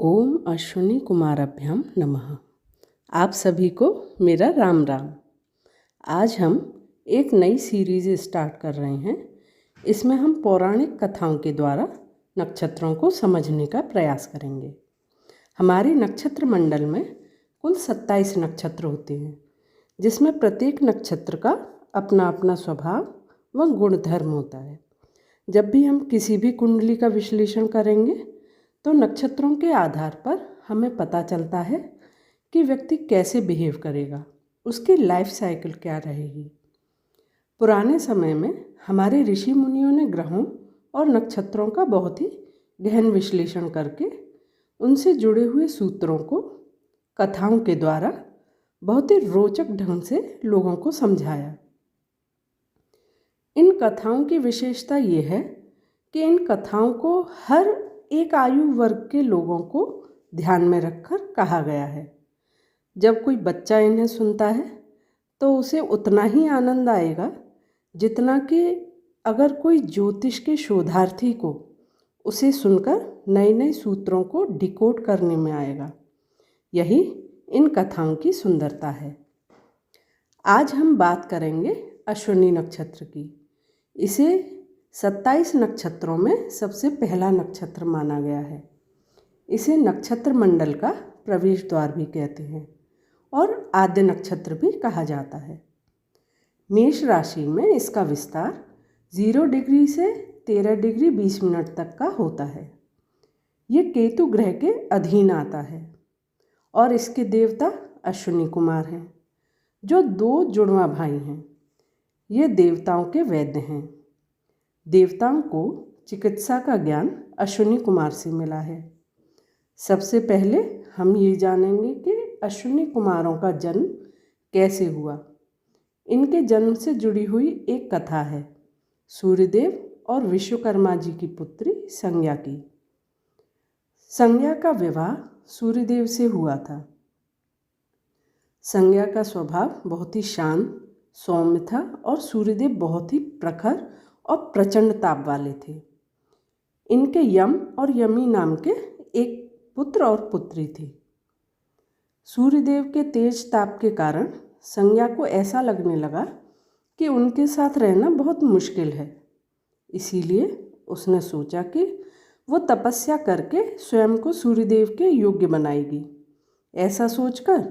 ओम अश्विनी कुमाराभ्याम नमः। आप सभी को मेरा राम राम। आज हम एक नई सीरीज़ स्टार्ट कर रहे हैं। इसमें हम पौराणिक कथाओं के द्वारा नक्षत्रों को समझने का प्रयास करेंगे। हमारे नक्षत्र मंडल में कुल 27 नक्षत्र होते हैं, जिसमें प्रत्येक नक्षत्र का अपना अपना स्वभाव व गुणधर्म होता है। जब भी हम किसी भी कुंडली का विश्लेषण करेंगे तो नक्षत्रों के आधार पर हमें पता चलता है कि व्यक्ति कैसे बिहेव करेगा, उसकी लाइफ साइकिल क्या रहेगी। पुराने समय में हमारे ऋषि मुनियों ने ग्रहों और नक्षत्रों का बहुत ही गहन विश्लेषण करके उनसे जुड़े हुए सूत्रों को कथाओं के द्वारा बहुत ही रोचक ढंग से लोगों को समझाया। इन कथाओं की विशेषता ये है कि इन कथाओं को हर एक आयु वर्ग के लोगों को ध्यान में रखकर कहा गया है। जब कोई बच्चा इन्हें सुनता है तो उसे उतना ही आनंद आएगा जितना कि अगर कोई ज्योतिष के शोधार्थी को उसे सुनकर नए नए सूत्रों को डिकोड करने में आएगा। यही इन कथाओं की सुंदरता है। आज हम बात करेंगे अश्विनी नक्षत्र की। इसे 27 नक्षत्रों में सबसे पहला नक्षत्र माना गया है। इसे नक्षत्र मंडल का प्रवेश द्वार भी कहते हैं और आद्य नक्षत्र भी कहा जाता है। मेष राशि में इसका विस्तार 0 डिग्री से 13 डिग्री 20 मिनट तक का होता है। ये केतु ग्रह के अधीन आता है और इसके देवता अश्विनी कुमार हैं, जो 2 जुड़वा भाई हैं। ये देवताओं के वैद्य हैं। देवताओं को चिकित्सा का ज्ञान अश्विनी कुमार से मिला है। सबसे पहले हम ये जानेंगे कि अश्विनी कुमारों का जन्म कैसे हुआ। इनके जन्म से जुड़ी हुई एक कथा है सूर्यदेव और विश्वकर्मा जी की पुत्री संज्ञा की। संज्ञा का विवाह सूर्यदेव से हुआ था। संज्ञा का स्वभाव बहुत ही शांत सौम्य था और सूर्यदेव बहुत ही प्रखर और प्रचंड ताप वाले थे। इनके यम और यमी नाम के एक पुत्र और पुत्री थी। सूर्यदेव के तेज ताप के कारण संज्ञा को ऐसा लगने लगा कि उनके साथ रहना बहुत मुश्किल है। इसीलिए उसने सोचा कि वो तपस्या करके स्वयं को सूर्यदेव के योग्य बनाएगी। ऐसा सोचकर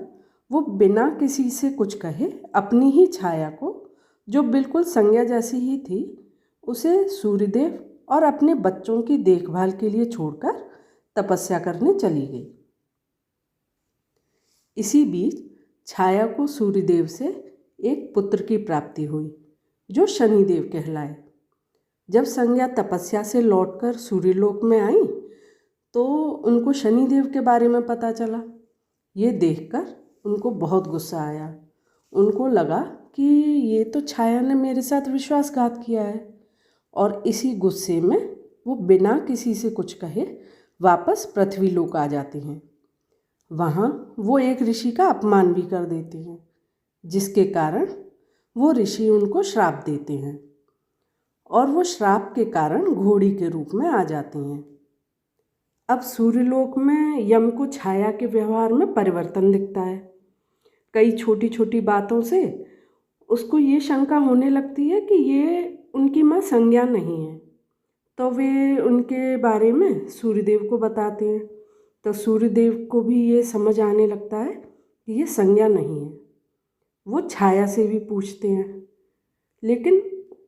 वो बिना किसी से कुछ कहे अपनी ही छाया को, जो बिल्कुल संज्ञा जैसी ही थी, उसे सूर्यदेव और अपने बच्चों की देखभाल के लिए छोड़कर तपस्या करने चली गई। इसी बीच छाया को सूर्यदेव से एक पुत्र की प्राप्ति हुई, जो शनिदेव कहलाए। जब संज्ञा तपस्या से लौटकर सूर्यलोक में आई तो उनको शनिदेव के बारे में पता चला। ये देखकर उनको बहुत गुस्सा आया। उनको लगा कि ये तो छाया ने मेरे साथ विश्वासघात किया है, और इसी गुस्से में वो बिना किसी से कुछ कहे वापस पृथ्वी लोक आ जाती हैं। वहाँ वो एक ऋषि का अपमान भी कर देती हैं, जिसके कारण वो ऋषि उनको श्राप देते हैं और वो श्राप के कारण घोड़ी के रूप में आ जाती हैं। अब सूर्यलोक में यम को छाया के व्यवहार में परिवर्तन दिखता है। कई छोटी छोटी बातों से उसको ये शंका होने लगती है कि ये उनकी माँ संज्ञा नहीं है। तो वे उनके बारे में सूर्यदेव को बताते हैं। तो सूर्यदेव को भी ये समझ आने लगता है कि ये संज्ञा नहीं है। वो छाया से भी पूछते हैं, लेकिन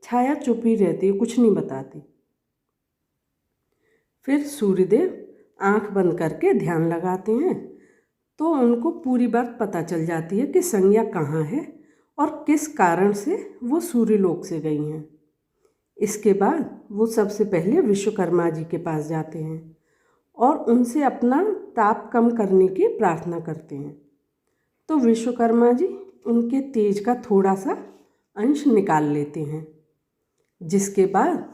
छाया चुप ही रहती है, कुछ नहीं बताती। फिर सूर्यदेव आंख बंद करके ध्यान लगाते हैं तो उनको पूरी बात पता चल जाती है कि संज्ञा कहाँ है और किस कारण से वो सूर्यलोक से गई हैं। इसके बाद वो सबसे पहले विश्वकर्मा जी के पास जाते हैं और उनसे अपना ताप कम करने की प्रार्थना करते हैं। तो विश्वकर्मा जी उनके तेज का थोड़ा सा अंश निकाल लेते हैं, जिसके बाद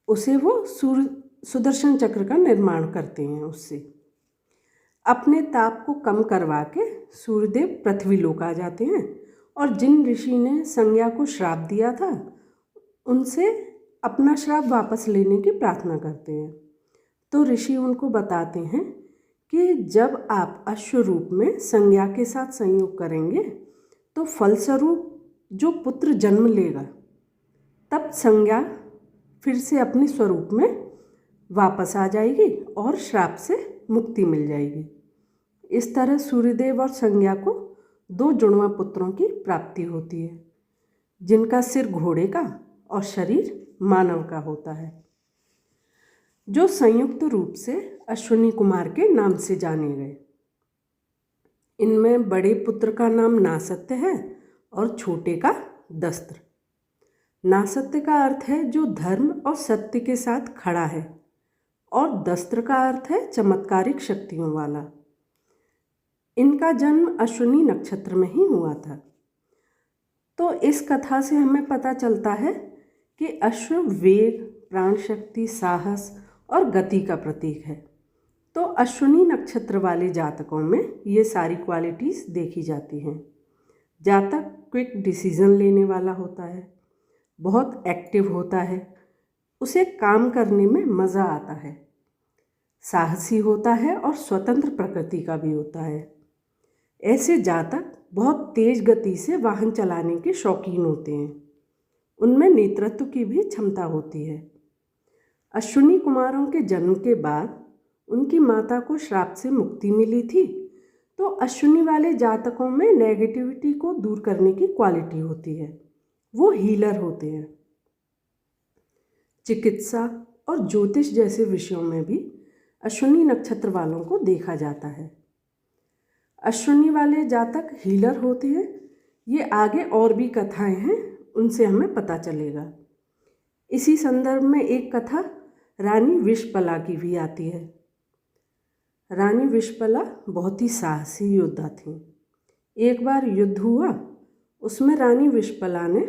उसे वो सुदर्शन चक्र का निर्माण करते हैं। उससे अपने ताप को कम करवा के सूर्यदेव पृथ्वी लोक आ जाते हैं और जिन ऋषि ने संज्ञा को श्राप दिया था उनसे अपना श्राप वापस लेने की प्रार्थना करते हैं। तो ऋषि उनको बताते हैं कि जब आप अश्व रूप में संज्ञा के साथ संयोग करेंगे तो फलस्वरूप जो पुत्र जन्म लेगा तब संज्ञा फिर से अपने स्वरूप में वापस आ जाएगी और श्राप से मुक्ति मिल जाएगी। इस तरह सूर्यदेव और संज्ञा को 2 जुड़वा पुत्रों की प्राप्ति होती है, जिनका सिर घोड़े का और शरीर मानव का होता है, जो संयुक्त रूप से अश्विनी कुमार के नाम से जाने गए। इनमें बड़े पुत्र का नाम नासत्य है और छोटे का दस्त्र। नासत्य का अर्थ है जो धर्म और सत्य के साथ खड़ा है, और दस्त्र का अर्थ है चमत्कारिक शक्तियों वाला। इनका जन्म अश्विनी नक्षत्र में ही हुआ था। तो इस कथा से हमें पता चलता है कि अश्व वेग, प्राण शक्ति, साहस और गति का प्रतीक है। तो अश्विनी नक्षत्र वाले जातकों में ये सारी क्वालिटीज़ देखी जाती हैं। जातक क्विक डिसीजन लेने वाला होता है, बहुत एक्टिव होता है, उसे काम करने में मज़ा आता है, साहसी होता है और स्वतंत्र प्रकृति का भी होता है। ऐसे जातक बहुत तेज गति से वाहन चलाने के शौकीन होते हैं। उनमें नेतृत्व की भी क्षमता होती है। अश्विनी कुमारों के जन्म के बाद उनकी माता को श्राप से मुक्ति मिली थी, तो अश्विनी वाले जातकों में नेगेटिविटी को दूर करने की क्वालिटी होती है। वो हीलर होते हैं। चिकित्सा और ज्योतिष जैसे विषयों में भी अश्विनी नक्षत्र वालों को देखा जाता है। अश्विनी वाले जातक हीलर होते हैं। ये आगे और भी कथाएं हैं, उनसे हमें पता चलेगा। इसी संदर्भ में एक कथा रानी विषपला की भी आती है। रानी विषपला बहुत ही साहसी योद्धा थी। एक बार युद्ध हुआ, उसमें रानी विषपला ने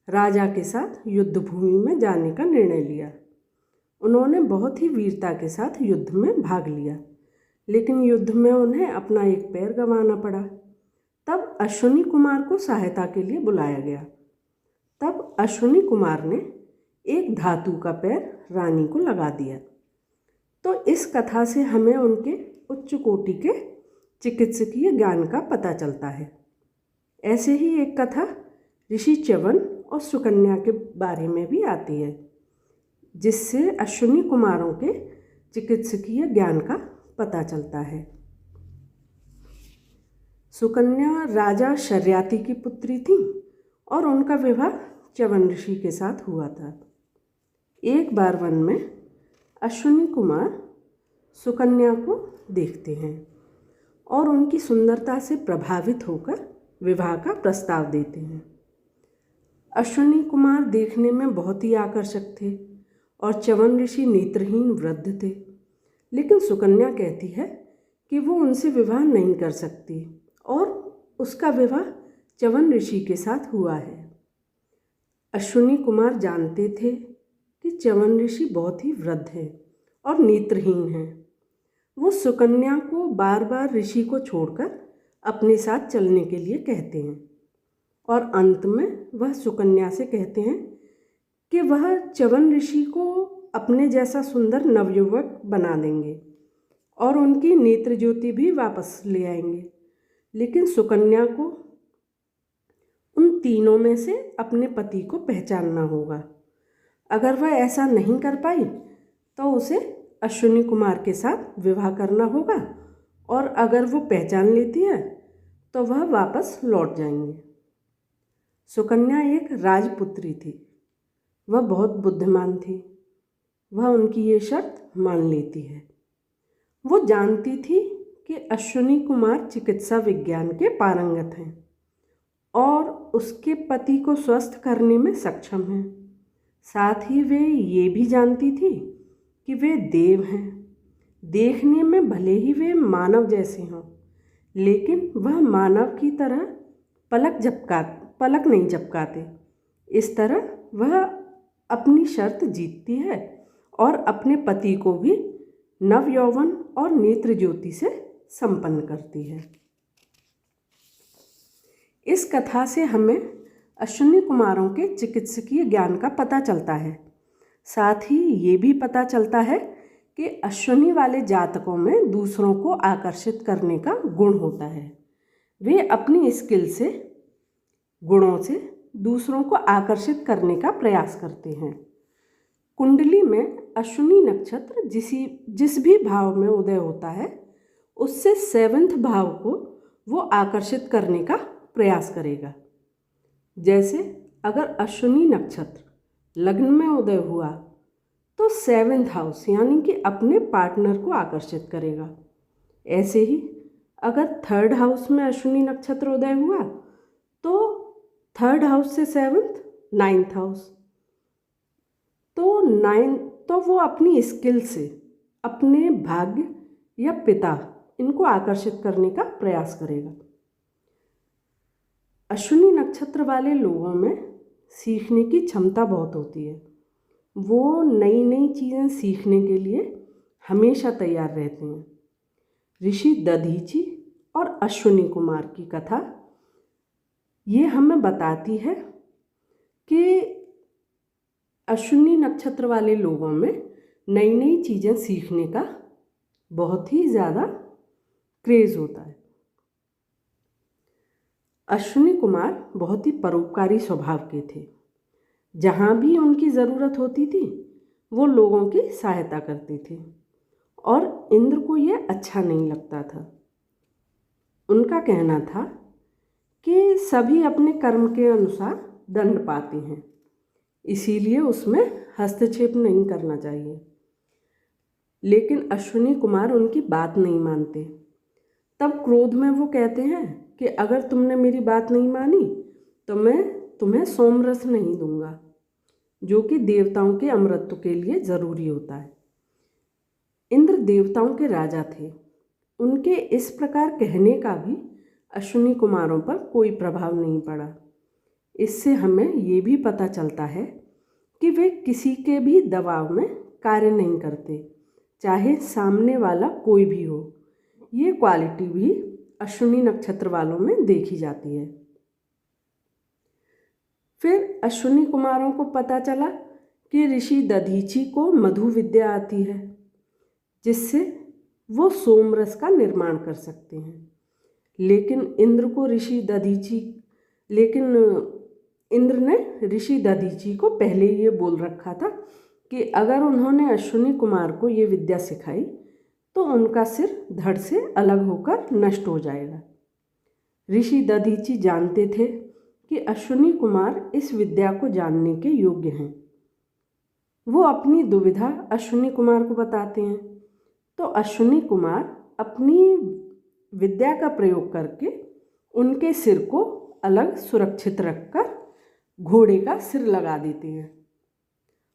राजा के साथ युद्ध भूमि में जाने का निर्णय लिया। उन्होंने बहुत ही वीरता के साथ युद्ध में भाग लिया, लेकिन युद्ध में उन्हें अपना एक पैर गंवाना पड़ा। तब अश्विनी कुमार को सहायता के लिए बुलाया गया। तब अश्विनी कुमार ने एक धातु का पैर रानी को लगा दिया। तो इस कथा से हमें उनके उच्च कोटि के चिकित्सकीय ज्ञान का पता चलता है। ऐसे ही एक कथा ऋषि च्यवन और सुकन्या के बारे में भी आती है, जिससे अश्विनी कुमारों के चिकित्सकीय ज्ञान का पता चलता है। सुकन्या राजा शर्याति की पुत्री थी और उनका विवाह च्यवन ऋषि के साथ हुआ था। एक बार वन में अश्विनी कुमार सुकन्या को देखते हैं और उनकी सुंदरता से प्रभावित होकर विवाह का प्रस्ताव देते हैं। अश्विनी कुमार देखने में बहुत ही आकर्षक थे और च्यवन ऋषि नेत्रहीन वृद्ध थे, लेकिन सुकन्या कहती है कि वो उनसे विवाह नहीं कर सकती और उसका विवाह च्यवन ऋषि के साथ हुआ है। अश्विनी कुमार जानते थे कि च्यवन ऋषि बहुत ही वृद्ध है और नेत्रहीन है। वो सुकन्या को बार बार ऋषि को छोड़कर अपने साथ चलने के लिए कहते हैं और अंत में वह सुकन्या से कहते हैं कि वह च्यवन ऋषि को अपने जैसा सुंदर नवयुवक बना देंगे और उनकी नेत्र ज्योति भी वापस ले आएंगे। लेकिन सुकन्या को उन तीनों में से अपने पति को पहचानना होगा। अगर वह ऐसा नहीं कर पाई तो उसे अश्विनी कुमार के साथ विवाह करना होगा, और अगर वो पहचान लेती है तो वह वापस लौट जाएंगे। सुकन्या एक राजपुत्री थी। वह बहुत बुद्धिमान थी। वह उनकी ये शर्त मान लेती है। वो जानती थी कि अश्विनी कुमार चिकित्सा विज्ञान के पारंगत हैं और उसके पति को स्वस्थ करने में सक्षम हैं। साथ ही वे ये भी जानती थी कि वे देव हैं। देखने में भले ही वे मानव जैसे हों, लेकिन वह मानव की तरह पलक नहीं झपकाते। इस तरह वह अपनी शर्त जीतती है और अपने पति को भी नव यौवन और नेत्र ज्योति से संपन्न करती है। इस कथा से हमें अश्विनी कुमारों के चिकित्सकीय ज्ञान का पता चलता है। साथ ही ये भी पता चलता है कि अश्विनी वाले जातकों में दूसरों को आकर्षित करने का गुण होता है। वे अपनी स्किल से, गुणों से दूसरों को आकर्षित करने का प्रयास करते हैं। कुंडली में अश्विनी नक्षत्र जिस भी भाव में उदय होता है उससे 7वें भाव को वो आकर्षित करने का प्रयास करेगा। जैसे अगर अश्विनी नक्षत्र लग्न में उदय हुआ तो 7वें हाउस यानी कि अपने पार्टनर को आकर्षित करेगा। ऐसे ही अगर 3rd हाउस में अश्विनी नक्षत्र उदय हुआ तो 3rd हाउस से 7th 9th हाउस, तो वो अपनी स्किल से अपने भाग्य या पिता इनको आकर्षित करने का प्रयास करेगा। अश्विनी नक्षत्र वाले लोगों में सीखने की क्षमता बहुत होती है। वो नई नई चीज़ें सीखने के लिए हमेशा तैयार रहते हैं। ऋषि दधीची और अश्विनी कुमार की कथा ये हमें बताती है कि अश्विनी नक्षत्र वाले लोगों में नई नई चीज़ें सीखने का बहुत ही ज़्यादा क्रेज़ होता है। अश्विनी कुमार बहुत ही परोपकारी स्वभाव के थे। जहाँ भी उनकी ज़रूरत होती थी वो लोगों की सहायता करते थे और इंद्र को ये अच्छा नहीं लगता था। उनका कहना था कि सभी अपने कर्म के अनुसार दंड पाते हैं, इसीलिए उसमें हस्तक्षेप नहीं करना चाहिए। लेकिन अश्विनी कुमार उनकी बात नहीं मानते। तब क्रोध में वो कहते हैं कि अगर तुमने मेरी बात नहीं मानी तो मैं तुम्हें सोमरस नहीं दूंगा, जो कि देवताओं के अमृत के लिए ज़रूरी होता है। इंद्र देवताओं के राजा थे। उनके इस प्रकार कहने का भी अश्विनी कुमारों पर कोई प्रभाव नहीं पड़ा। इससे हमें ये भी पता चलता है कि वे किसी के भी दबाव में कार्य नहीं करते, चाहे सामने वाला कोई भी हो। ये क्वालिटी भी अश्विनी नक्षत्र वालों में देखी जाती है। फिर अश्विनी कुमारों को पता चला कि ऋषि दधीची को मधु विद्या आती है, जिससे वो सोमरस का निर्माण कर सकते हैं। लेकिन इंद्र ने ऋषि दधीची को पहले ये बोल रखा था कि अगर उन्होंने अश्विनी कुमार को ये विद्या सिखाई तो उनका सिर धड़ से अलग होकर नष्ट हो जाएगा। ऋषि दधीची जानते थे कि अश्विनी कुमार इस विद्या को जानने के योग्य हैं। वो अपनी दुविधा अश्विनी कुमार को बताते हैं, तो अश्विनी कुमार अपनी विद्या का प्रयोग करके उनके सिर को अलग सुरक्षित रखकर घोड़े का सिर लगा देते हैं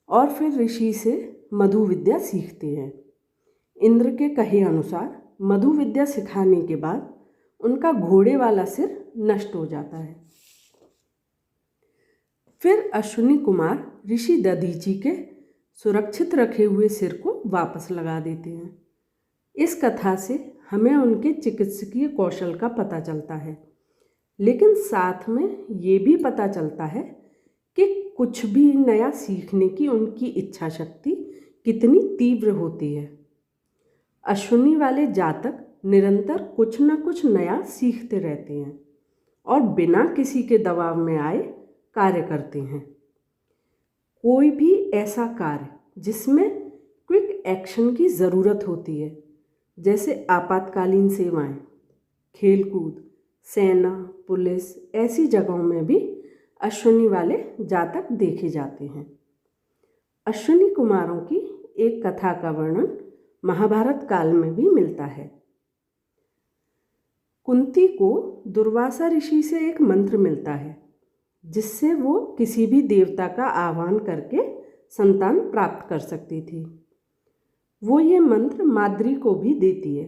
और फिर ऋषि से मधु विद्या सीखते हैं। इंद्र के कहे अनुसार मधु विद्या सिखाने के बाद उनका घोड़े वाला सिर नष्ट हो जाता है। फिर अश्विनी कुमार ऋषि दधीची के सुरक्षित रखे हुए सिर को वापस लगा देते हैं। इस कथा से हमें उनके चिकित्सकीय कौशल का पता चलता है, लेकिन साथ में ये भी पता चलता है कि कुछ भी नया सीखने की उनकी इच्छा शक्ति कितनी तीव्र होती है। अश्विनी वाले जातक निरंतर कुछ न कुछ नया सीखते रहते हैं और बिना किसी के दबाव में आए कार्य करते हैं। कोई भी ऐसा कार्य जिसमें क्विक एक्शन की ज़रूरत होती है, जैसे आपातकालीन सेवाएं, खेलकूद, सेना, पुलिस, ऐसी जगहों में भी अश्विनी वाले जातक देखे जाते हैं। अश्विनी कुमारों की एक कथा का वर्णन महाभारत काल में भी मिलता है। कुंती को दुर्वासा ऋषि से एक मंत्र मिलता है, जिससे वो किसी भी देवता का आह्वान करके संतान प्राप्त कर सकती थी। वो ये मंत्र माद्री को भी देती है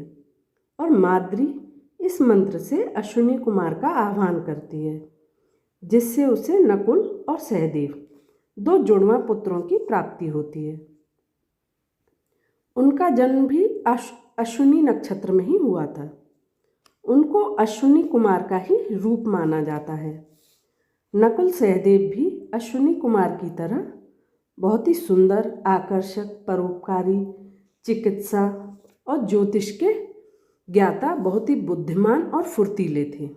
और माद्री इस मंत्र से अश्विनी कुमार का आह्वान करती है, जिससे उसे नकुल और सहदेव 2 जुड़वा पुत्रों की प्राप्ति होती है। उनका जन्म भी अश्विनी नक्षत्र में ही हुआ था। उनको अश्विनी कुमार का ही रूप माना जाता है। नकुल सहदेव भी अश्विनी कुमार की तरह बहुत ही सुंदर, आकर्षक, परोपकारी, चिकित्सा और ज्योतिष के ज्ञाता बहुत ही बुद्धिमान और फुर्तीले थे।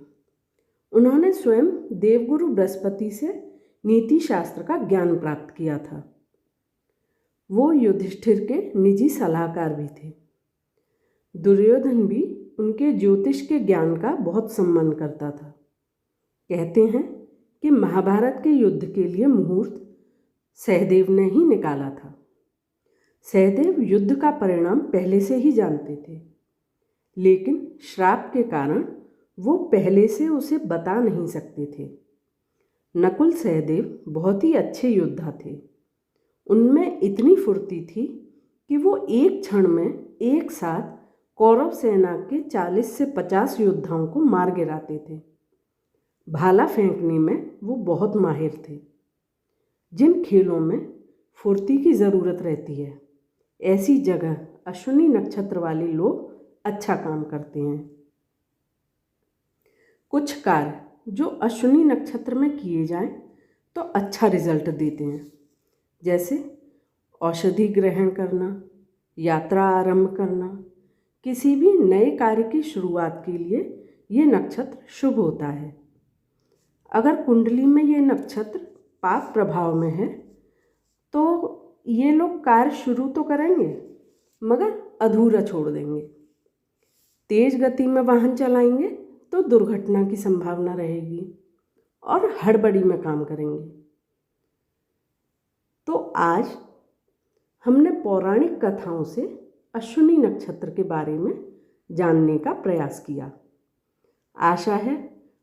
उन्होंने स्वयं देवगुरु बृहस्पति से नीति शास्त्र का ज्ञान प्राप्त किया था। वो युधिष्ठिर के निजी सलाहकार भी थे। दुर्योधन भी उनके ज्योतिष के ज्ञान का बहुत सम्मान करता था। कहते हैं कि महाभारत के युद्ध के लिए मुहूर्त सहदेव ने ही निकाला था। सहदेव युद्ध का परिणाम पहले से ही जानते थे, लेकिन श्राप के कारण वो पहले से उसे बता नहीं सकते थे। नकुल सहदेव बहुत ही अच्छे योद्धा थे। उनमें इतनी फुर्ती थी कि वो एक क्षण में एक साथ कौरव सेना के 40 से 50 योद्धाओं को मार गिराते थे। भाला फेंकने में वो बहुत माहिर थे। जिन खेलों में फुर्ती की ज़रूरत रहती है, ऐसी जगह अश्विनी नक्षत्र वाले लोग अच्छा काम करते हैं। कुछ कार्य जो अश्विनी नक्षत्र में किए जाएं तो अच्छा रिजल्ट देते हैं, जैसे औषधि ग्रहण करना, यात्रा आरंभ करना। किसी भी नए कार्य की शुरुआत के लिए ये नक्षत्र शुभ होता है। अगर कुंडली में ये नक्षत्र पाप प्रभाव में है तो ये लोग कार्य शुरू तो करेंगे मगर अधूरा छोड़ देंगे। तेज गति में वाहन चलाएंगे तो दुर्घटना की संभावना रहेगी और हड़बड़ी में काम करेंगे। तो आज हमने पौराणिक कथाओं से अश्विनी नक्षत्र के बारे में जानने का प्रयास किया। आशा है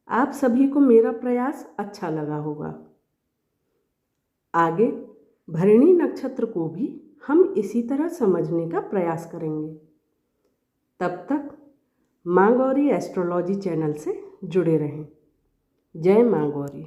आप सभी को मेरा प्रयास अच्छा लगा होगा। आगे भरणी नक्षत्र को भी हम इसी तरह समझने का प्रयास करेंगे। तब तक माँ गौरी एस्ट्रोलॉजी चैनल से जुड़े रहें। जय माँ गौरी।